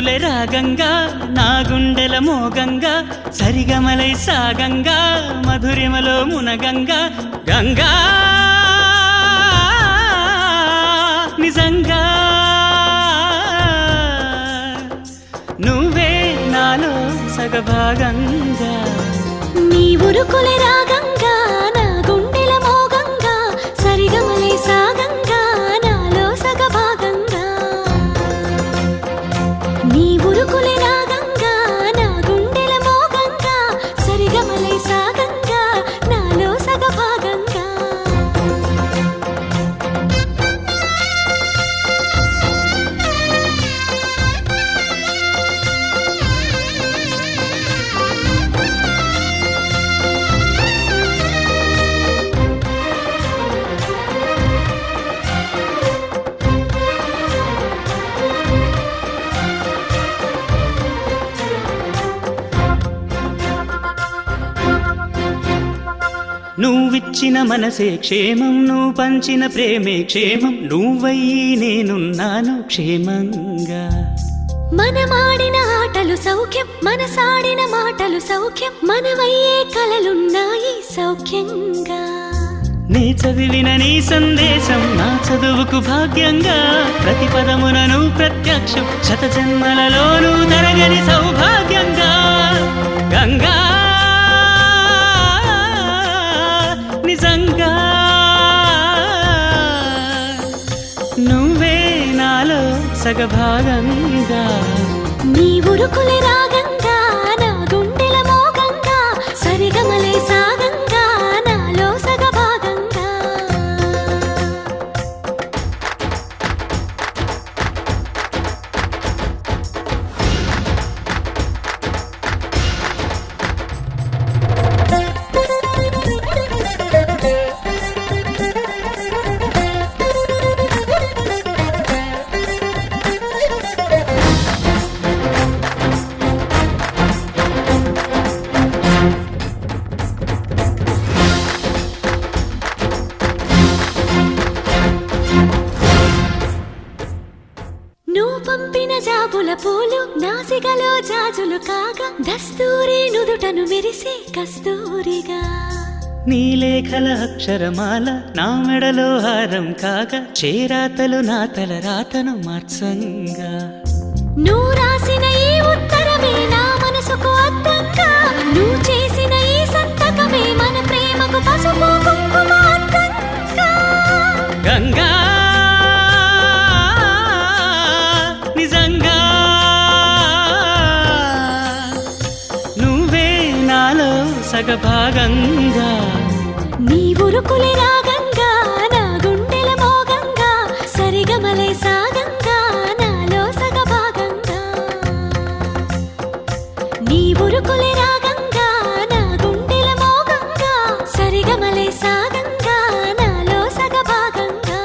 ఉరుకులే రాగంగా నా గుండెల మోగంగా సరిగమలై సాగంగా మధురిమలో మునగంగా గంగా నిజంగా నువ్వే నాలో సగభాగంగా నీ ఉరుకులే రాగంగా నా గుండెల మోగంగా సరిగమలై సాగంగా నాలో సగభాగంగా నీ ఉరుకులే రాగంగా నా గుండెల మోగంగా సరిగమలై సాగంగా నాలో సగభాగంగా నువ్విచ్చిన మనసే క్షేమం నువ్వు పంచిన ప్రేమే క్షేమం నువ్వయ్యి నేనున్నాను క్షేమంగా మనమాడిన ఆటలు సౌఖ్యం మనసాడిన మాటలు సౌఖ్యం మనమయ్యే కలలున్నాయి సౌఖ్యంగా నీ చదివిన నీ సందేశం నా చదువుకు భాగ్యంగా ప్రతి పదమునను ప్రత్యక్షం శత జన్మలలోనూ తరగని సౌభాగ్యంగా గంగా నిజంగా నువ్వే నాలో సగభాగంగా నీ ఉరుకులే రాగంగా నా గుండెల మోగంగా సరిగమలై సాగంగా నాలో సగభాగంగా నువ్వు పంపిన జాబుల పూలు నాసికలో జాజులు కాగా దస్తూరి నుదుటను మెరిసే కస్తూరిగా నీ లేఖల అక్షరమాల నా మెడలో హారం కాగా చేరాతలు నా తల రాతను మార్చంగా నువ్వు రాసిన ఈ ఉత్తరమే నా మనసుకు అద్దంగా నువ్వు చేసిన ఈ సంతకమే మన ప్రేమకు పసుపు కుంకుమ అద్దంగా గంగా నిజంగా నువ్వే నాలో సగభాగంగా నీ ఉరుకులే రాగంగా నా గుండెల మోగంగా సరిగమలై సాగంగా నాలో సగభాగంగా నీ ఉరుకులే రాగంగా నా గుండెల మోగంగా సరిగమలై సాగంగా నాలో సగభాగంగా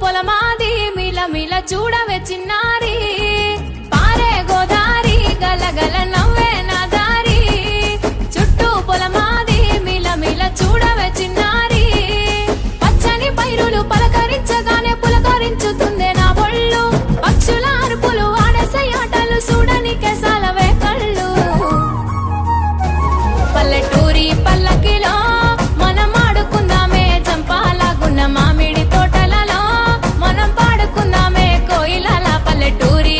పొలమాది మిల మిల చూడవే చిన్నారి పారే గోదారి గలగల నవ్వే నా దారి చుట్టూ పొలమాది మిల మిల చూడవే చిన్నారి పచ్చని పైరులు పలకరించగానే పులకరించుతుందే నా ఒళ్ళు పక్షుల అరుపులు ఆడసే ఆటలు చూడనికే సాలవే కళ్ళు పల్లెటూరి పల్లకిలో మనం ఆడుకుందామే చంపాలగున్న మామిడి తోటలలో మనం పాడుకుందామే కోయిలల పల్లెటూరి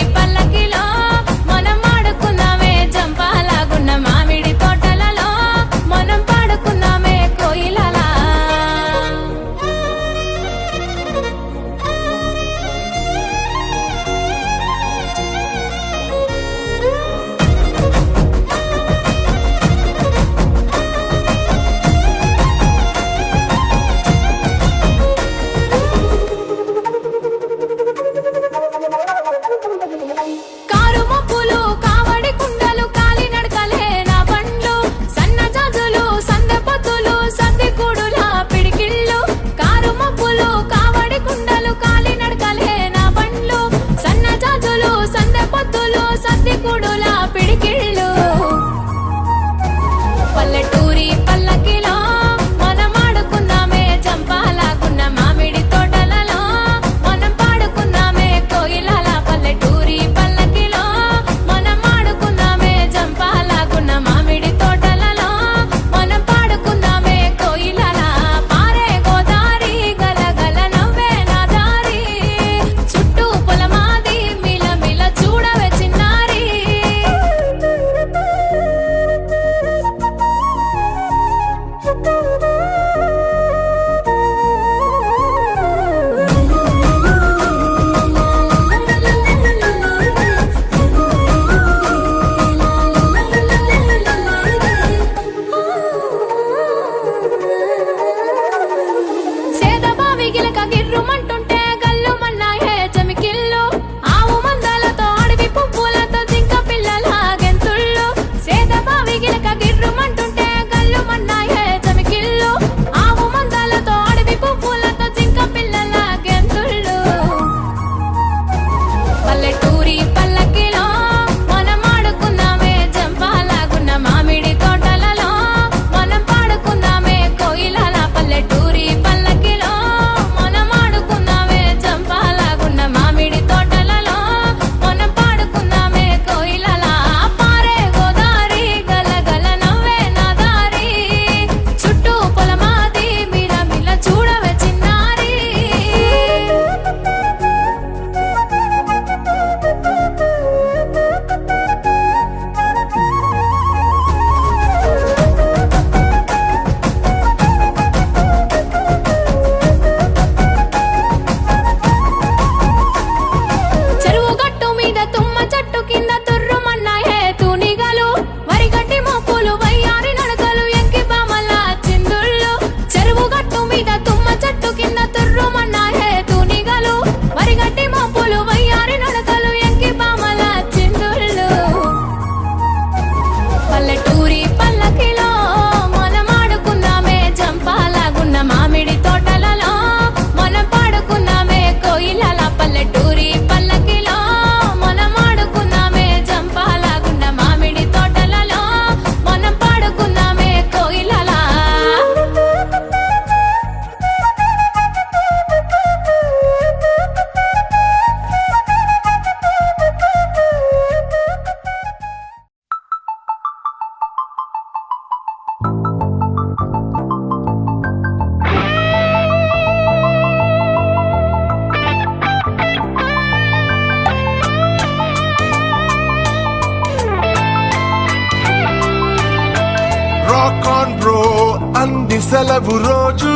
అంది సెలవు రోజు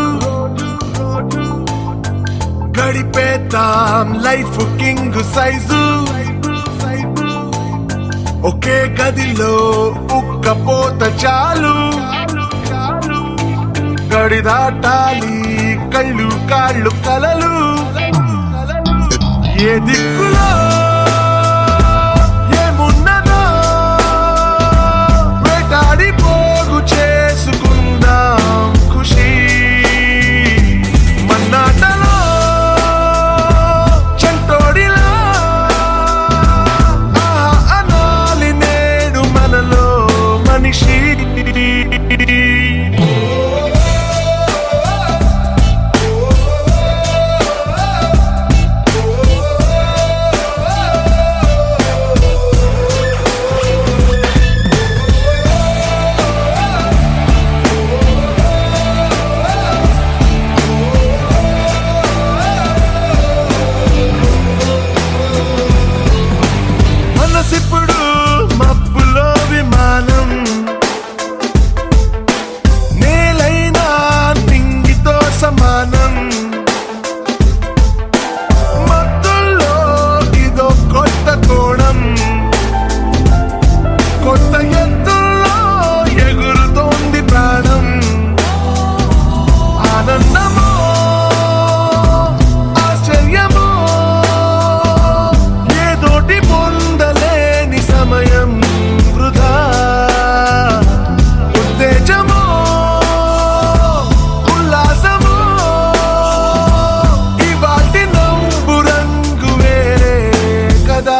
గడిపేద్దాం లైఫ్ కింగ్ సైజు ఒకే గదిలో ఉక్కపోత చాలు గడి దాటాలి కళ్ళు కాళ్ళు కలలు ఏ దిక్కులో ఏమున్నదో వేటాడి పోగు చేసుకుందాం ఖుషి మన్నాటలో చెంటోడిలా ఆహా అనాలి నేడు మనలో మనిషి మనసిప్పుడు మబ్బులో విమానం నేలైనా నింగితో సమానం మత్తుల్లో ఇదో కొత్త కోణం కొత్త ఎత్తుల్లో ఎగురుతోంది ప్రాణం ఆనందమో ఆశ్చర్యమో ఏదోటి పొందలేని సమయం వృధా ఉత్తేజమో ఉల్లాసమో ఇవాటి నవ్వు రంగు వేరే కదా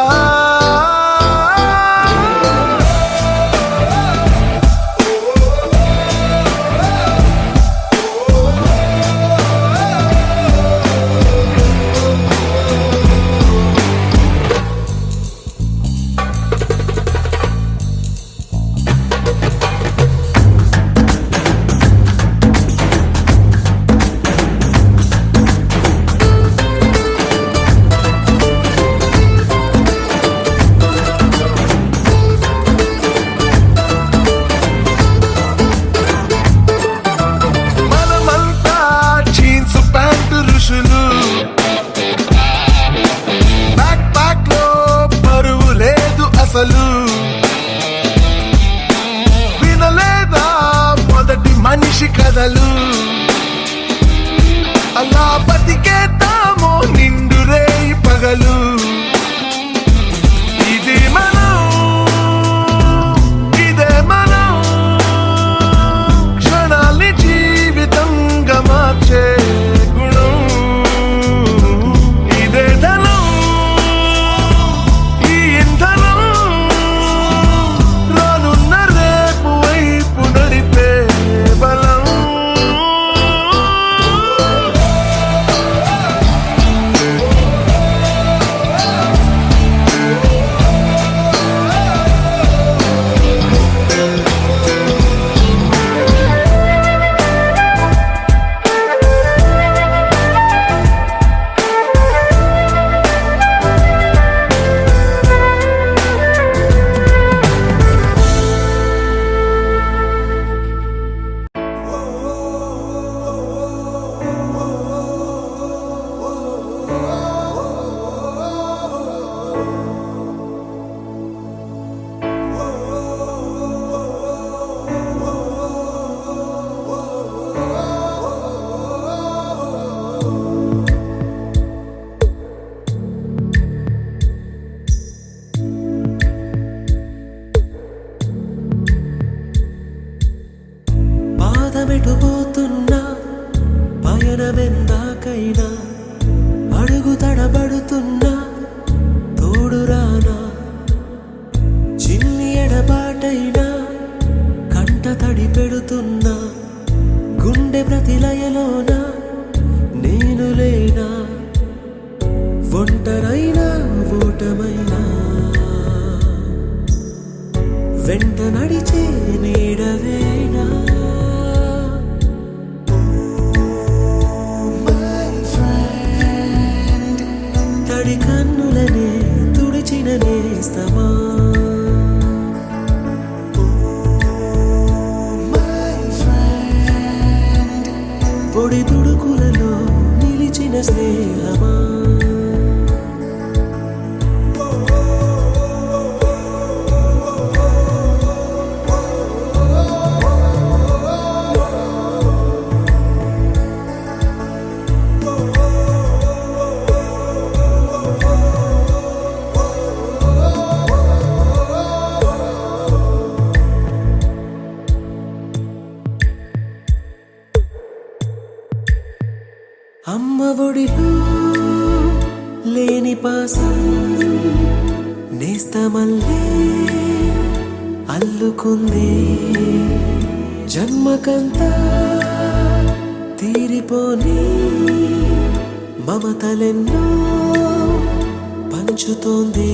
మనమంతా జీన్స్ ప్యాంటు ఋషులు బ్యాక్ ప్యాక్ లో బరువు లేదు అసలు వినలేదా మొదటి మనిషి కథలు అలా బతికేద్దామో నిండు రేయి పగలు ఇది మనం ఇదే మనం క్షణాల్ని జీవితంగా మార్చే గుణం ఇదే ధనం ఈ ఇంధనం రానున్న రేపు వైపు నడిపే బలం పాదమెటుపోతున్నా పయనమెందాకైనా అడుగు తడబడుతున్నా తోడురానా చిన్ని ఎడబాటైనా కంట తడి పెడుతున్నా గుండె ప్రతిలయలోన నేను లేనా ఒంటరైనా ఓటమైనా వెంట నడిచే నీడవేనా తడి కన్నులనే తుడిచిన నేస్తమా స్నేహమా అమ్మ ఒడిలో లేని పాసం నేస్తమల్లే అల్లుకుంది జన్మకంతా తీరిపోని మమతలెన్నో పంచుతోంది